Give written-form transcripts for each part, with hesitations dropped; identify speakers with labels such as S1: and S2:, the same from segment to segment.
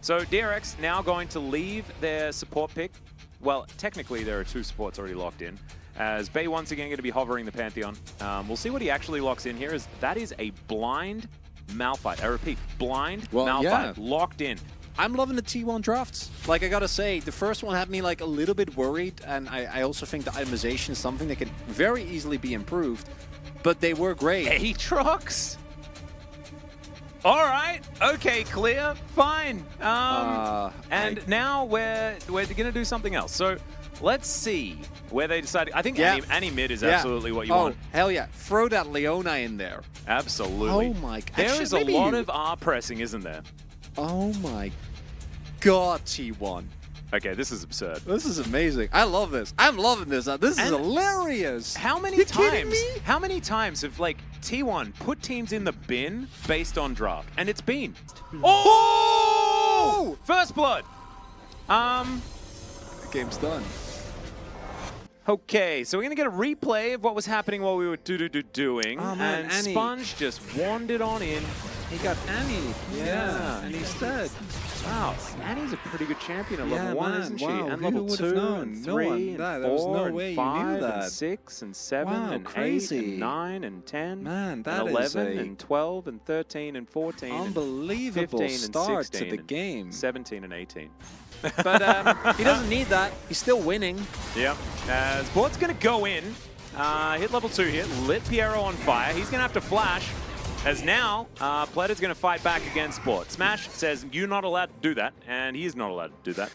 S1: So DRX now going to leave their support pick. Well, technically there are 2 supports already locked in. As Bay once again going to be hovering the Pantheon. We'll see what he actually locks in here. That is a blind Malphite. I repeat, blind Malphite locked in.
S2: I'm loving the T1 drafts. Like, I gotta say, the first one had me like a little bit worried, and I also think the itemization is something that can very easily be improved, but they were great.
S1: Aatrox? All right, okay, clear, fine. And now we're gonna do something else. So let's see where they decide. I think any mid is absolutely what you want.
S2: Oh, hell yeah. Throw that Leona in there.
S1: Absolutely.
S2: Oh my god.
S1: There is a lot of R pressing, isn't there?
S2: Oh my god, T1.
S1: Okay, this is absurd.
S2: This is amazing. I love this. I'm loving this. This is hilarious.
S1: How many times have like T1 put teams in the bin based on draft? And it's been. Oh! First blood.
S2: The game's done.
S1: Okay, so we're gonna get a replay of what was happening while we were doing.
S2: Oh man,
S1: and
S2: Annie.
S1: Sponge just wandered on in.
S2: He got Annie. Yeah, and he's dead.
S1: Wow, Annie's a pretty good champion at level 1, isn't she?
S2: Wow.
S1: And level 2, and 3, and 4, and 5, and 6, and 7, and 8, and 9, and 10,
S2: man, that
S1: and 11,
S2: is
S1: and 12, and 13, and 14,
S2: unbelievable
S1: and 15,
S2: start
S1: and 16,
S2: to the game.
S1: 17, and 18.
S2: But he doesn't need that. He's still winning.
S1: Yeah. As Bort's going to go in, hit level 2 here, lit Piero on fire. He's going to have to flash. As now, Pletter's going to fight back against Bort. Smash says, you're not allowed to do that, and he is not allowed to do that.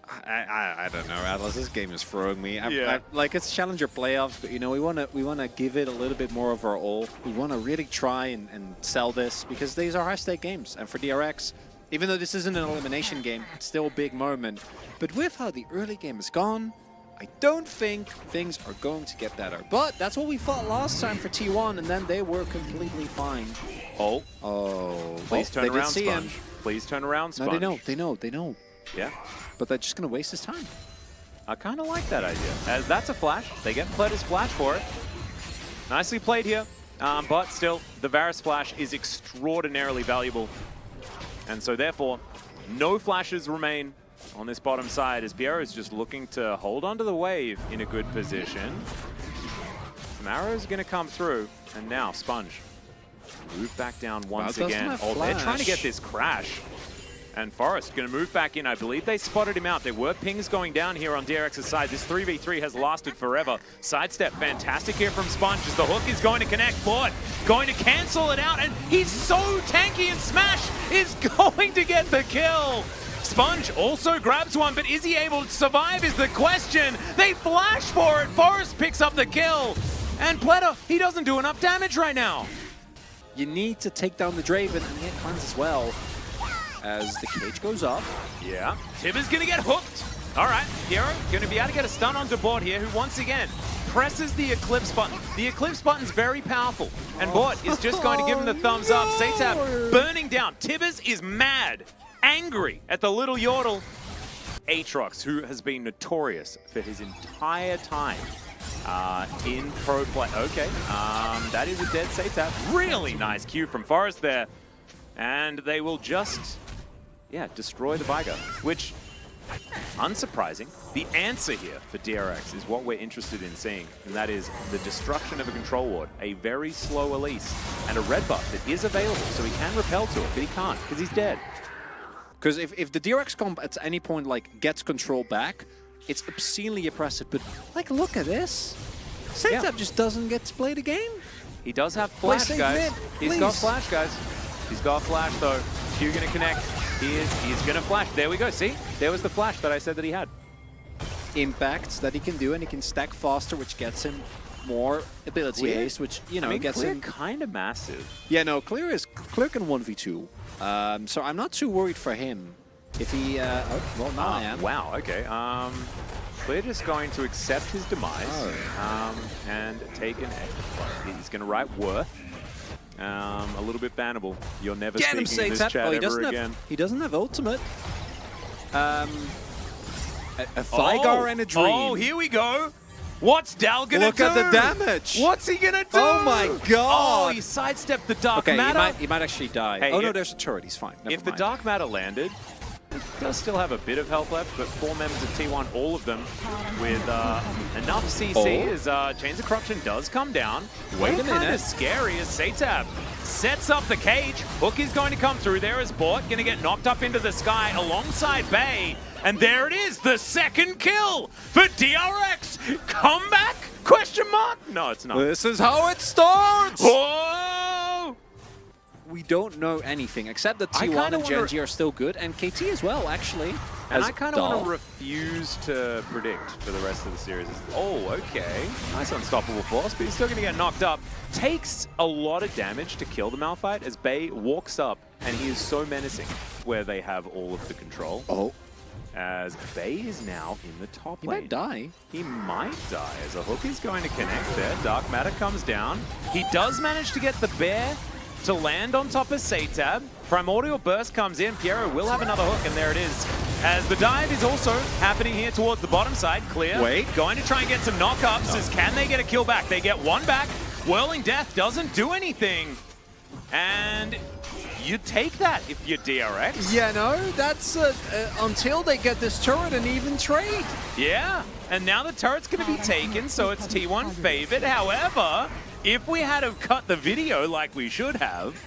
S2: I don't know, Atlas. This game is throwing me.
S1: Yeah.
S2: Like, it's Challenger playoffs, but you know, we wanna give it a little bit more of our all. We want to really try and sell this because these are high-stake games, and for DRX, even though this isn't an elimination game, it's still a big moment. But with how the early game has gone, I don't think things are going to get better. But that's what we fought last time for T1, and then they were completely fine.
S1: Oh. Please turn
S2: they
S1: around,
S2: did see
S1: Sponge.
S2: him.
S1: Please turn around, Sponge.
S2: No, they know.
S1: Yeah.
S2: But they're just going to waste his time.
S1: I kind of like that idea. As that's a flash. They get Pletter's flash for it. Nicely played here. But still, the Varus flash is extraordinarily valuable. And so therefore, no flashes remain on this bottom side as Piero is just looking to hold onto the wave in a good position. Some arrows are going to come through. And now Sponge move back down once again. Oh, they're trying to get this crash. And Forrest going to move back in. I believe they spotted him out. There were pings going down here on DRX's side. This 3v3 has lasted forever. Sidestep fantastic here from Sponge as the hook is going to connect. Ford going to cancel it out. And he's so tanky, and Smash is going to get the kill. Sponge also grabs one, but is he able to survive is the question. They flash for it. Forrest picks up the kill. And Pletter, he doesn't do enough damage right now.
S2: You need to take down the Draven and hit Cleanse as well. As the cage goes up.
S1: Yeah, Tibber's gonna get hooked. All right, Piero gonna be able to get a stun onto Bort here, who once again presses the Eclipse button. The Eclipse button's very powerful, and Bort is just going to give him the thumbs up. Satab burning down. Tibbers is mad, angry at the little Yordle. Aatrox, who has been notorious for his entire time in pro play. Okay, that is a dead Satab. Really nice cue from Forrest there. And they will just, destroy the Viger, which, unsurprising, the answer here for DRX is what we're interested in seeing, and that is the destruction of a control ward, a very slow Elise, and a red buff that is available, so he can repel to it, but he can't, because he's dead.
S2: Because if the DRX comp at any point, like, gets control back, it's obscenely oppressive, but, like, look at this. Satab just doesn't get to play the game.
S1: He does have flash, guys. He's got flash, guys. He's got flash, though. Q gonna connect. He's gonna flash. There we go. See? There was the flash that I said that he had.
S2: Impacts that he can do, and he can stack faster, which gets him more ability ace, which, you know, gets
S1: Clear
S2: him
S1: kind of massive.
S2: Yeah, no, Clear can 1v2. So I'm not too worried for him. If he, well, now I am.
S1: Wow, okay. Clear just going to accept his demise and take an extra. He's gonna write Worth. A little bit bannable. You're never speaking in this chat ever again.
S2: He doesn't have ultimate. A Vigar and a Dream.
S1: Oh, here we go. What's Dal gonna
S2: Look
S1: do?
S2: at the damage.
S1: What's he gonna do?
S2: Oh my god.
S1: Oh, he sidestepped the Dark
S2: Okay,
S1: Matter.
S2: he might actually die.
S1: Hey,
S2: oh no, there's a turret. He's fine. Never
S1: If the
S2: mind.
S1: Dark Matter landed, it does still have a bit of health left, but 4 members of T1, all of them with enough CC as Chains of Corruption does come down.
S2: Wait a
S1: Kind
S2: minute.
S1: of scary as Satab sets up the cage. Hook is going to come through there as Bort going to get knocked up into the sky alongside Bay. And there it is, the second kill for DRX. Comeback? Question mark? No, it's not.
S2: This is how it starts!
S1: Whoa!
S2: We don't know anything except that
S1: I
S2: T1
S1: kinda
S2: and Gen.G are still good, and KT as well, actually.
S1: And
S2: as
S1: I kind of want
S2: Dahl.
S1: to refuse to predict for the rest of the series. Oh, okay. Nice unstoppable force, but he's still going to get knocked up. Takes a lot of damage to kill the Malphite as Bay walks up, and he is so menacing where they have all of the control.
S2: Oh.
S1: As Bay is now in the top
S2: He
S1: lane.
S2: might die.
S1: He might die as a Hook is going to connect there. Dark Matter comes down. He does manage to get the bear to land on top of Satab. Primordial Burst comes in. Piero will have another hook, and there it is. As the dive is also happening here towards the bottom side. Clear.
S2: Wait.
S1: Going to try and get some knockups. As can they get a kill back? They get one back. Whirling Death doesn't do anything. And you take that if you're DRX.
S2: Yeah, no, that's until they get this turret and even trade.
S1: Yeah, and now the turret's going to be taken, so it's T1 favored. However, if we had have cut the video like we should have,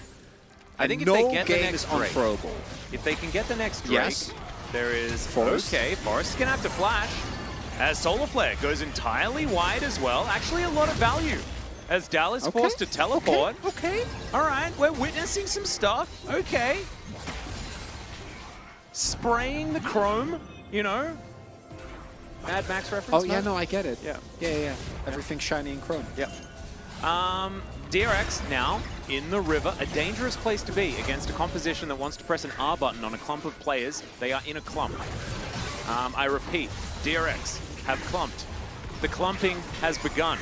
S1: I think if
S2: no
S1: they get the
S2: game
S1: next
S2: is
S1: Drake,
S2: unthrowable.
S1: if they can get the next Drake,
S2: Yes.
S1: there is
S2: Forest.
S1: Okay, Forest is going to have to flash as Solar Flare goes entirely wide as well. Actually, a lot of value as Dal is forced to teleport.
S2: Okay.
S1: All right, we're witnessing some stuff. Okay. Spraying the chrome, you know. Mad Max reference.
S2: Oh, yeah,
S1: Matt?
S2: no, I get it.
S1: Yeah.
S2: Yeah. Everything's shiny and chrome.
S1: Yeah. DRX now in the river, a dangerous place to be against a composition that wants to press an R button on a clump of players. They are in a clump. I repeat, DRX have clumped. The clumping has begun.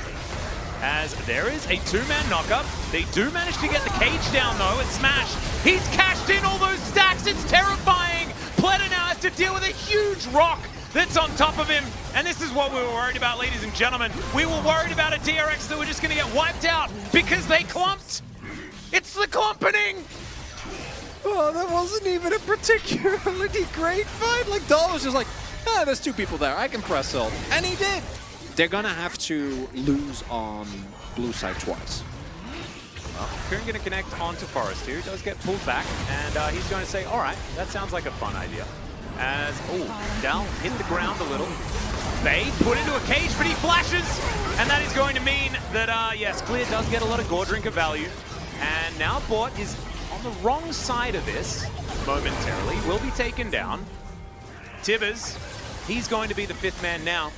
S1: As there is a 2-man knockup. They do manage to get the cage down though and Smash. He's cashed in all those stacks. It's terrifying. Pleta now has to deal with a huge rock that's on top of him. And this is what we were worried about, ladies and gentlemen. We were worried about a DRX that were just going to get wiped out because they clumped. It's the clumping.
S2: Oh, that wasn't even a particularly great fight. Like, Dahl was just like, there's 2 people there. I can press ult. And he did. They're going to have to lose on blue side twice.
S1: Well, Kieran going to connect onto Forest here. He does get pulled back, and he's going to say, all right, that sounds like a fun idea. As, Dal hit the ground a little. They put into a cage, but he flashes, and that is going to mean that, yes, Clear does get a lot of Gore Drinker value. And now Bort is on the wrong side of this momentarily, will be taken down. Tibbers, he's going to be the 5th man now.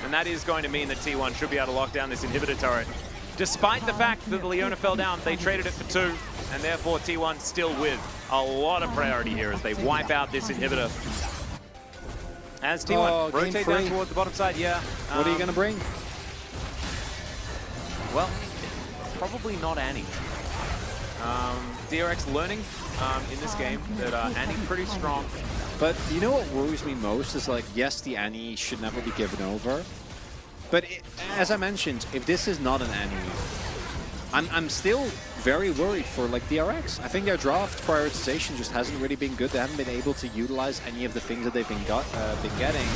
S1: And that is going to mean that T1 should be able to lock down this inhibitor turret. Despite the fact that the Leona fell down, they traded it for 2, and therefore T1 still with a lot of priority here as they wipe out this inhibitor. As T1 rotate down towards the bottom side, yeah.
S2: What are you going to bring?
S1: Well, probably not Annie. DRX learning in this game that Annie's pretty strong.
S2: But you know what worries me most is like, yes, the Annie should never be given over. But as I mentioned, if this is not an Annie, I'm still very worried for like DRX. I think their draft prioritization just hasn't really been good. They haven't been able to utilize any of the things that they've been getting.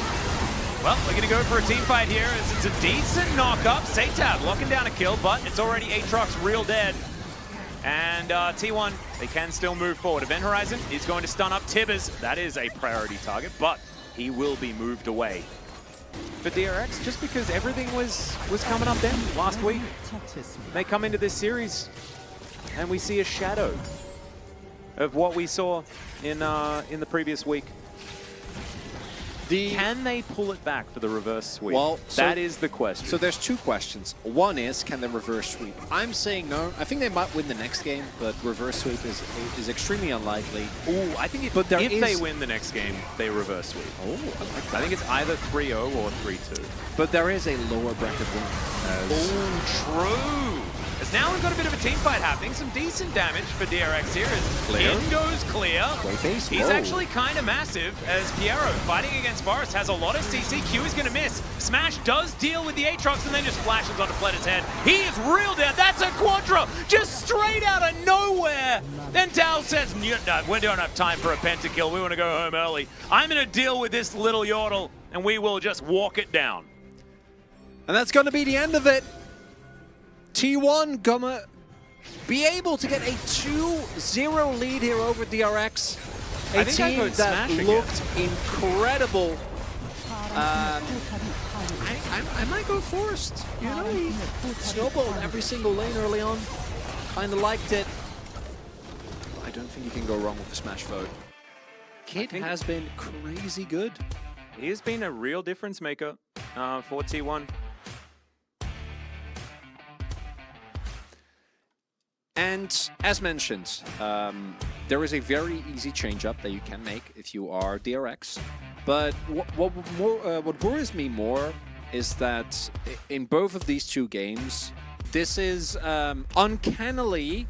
S1: Well, we're going to go for a team fight here as it's a decent knock-up. Satab locking down a kill, but it's already Aatrox real dead. And T1, they can still move forward. Event Horizon is going to stun up Tibbers. That is a priority target, but he will be moved away. For DRX, just because everything was coming up then last week, they come into this series and we see a shadow of what we saw in the previous week. Can they pull it back for the reverse sweep?
S2: Well,
S1: that is the question.
S2: So there's 2 questions. One is, can they reverse sweep? I'm saying no. I think they might win the next game, but reverse sweep is extremely unlikely.
S1: Ooh, I think if they win the next game, they reverse sweep.
S2: Oh, I like that.
S1: I think it's either 3-0 or 3-2.
S2: But there is a lower bracket win.
S1: Oh, true. As Now we've got a bit of a team fight happening. Some decent damage for DRX here.
S2: Clear.
S1: In goes Clear.
S2: Great base.
S1: He's
S2: Whoa.
S1: actually kind of massive as Piero fighting against Forest has a lot of CC. Q is going to miss. Smash does deal with the Aatrox and then just flashes onto Fletter's head. He is reeled down. That's a Quadra just straight out of nowhere. Then Tao says, no, we don't have time for a pentakill. We want to go home early. I'm going to deal with this little Yordle and we will just walk it down.
S2: And that's going to be the end of it. T1 gonna be able to get a 2-0 lead here over DRX. A team that looked incredible. I might go Forest. You know, he snowballed every single lane early on. Kind of liked it. I don't think you can go wrong with the Smash vote. Kid has been crazy good.
S1: He has been a real difference maker for T1.
S2: And as mentioned, there is a very easy change-up that you can make if you are DRX. But what worries me more is that in both of these two games, this is uncannily,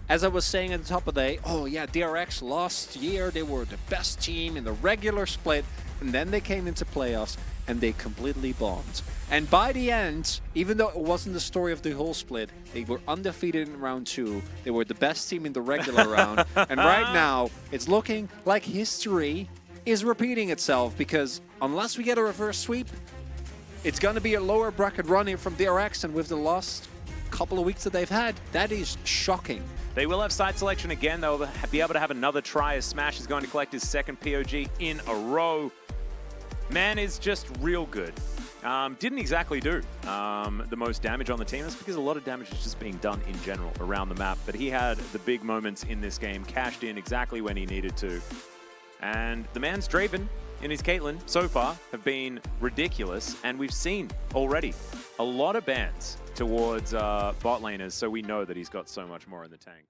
S2: as I was saying at the top of the day, oh yeah, DRX last year, they were the best team in the regular split, and then they came into playoffs and they completely bombed. And by the end, even though it wasn't the story of the whole split, they were undefeated in round 2. They were the best team in the regular round. And right now, it's looking like history is repeating itself, because unless we get a reverse sweep, it's going to be a lower bracket run here from DRX, and with the last couple of weeks that they've had, that is shocking.
S1: They will have side selection again. They'll be able to have another try as Smash is going to collect his second POG in a row. Man is just real good. Didn't exactly do the most damage on the team. That's because a lot of damage is just being done in general around the map. But he had the big moments in this game, cashed in exactly when he needed to. And the man's Draven and his Caitlyn so far have been ridiculous. And we've seen already a lot of bans towards bot laners, so we know that he's got so much more in the tank.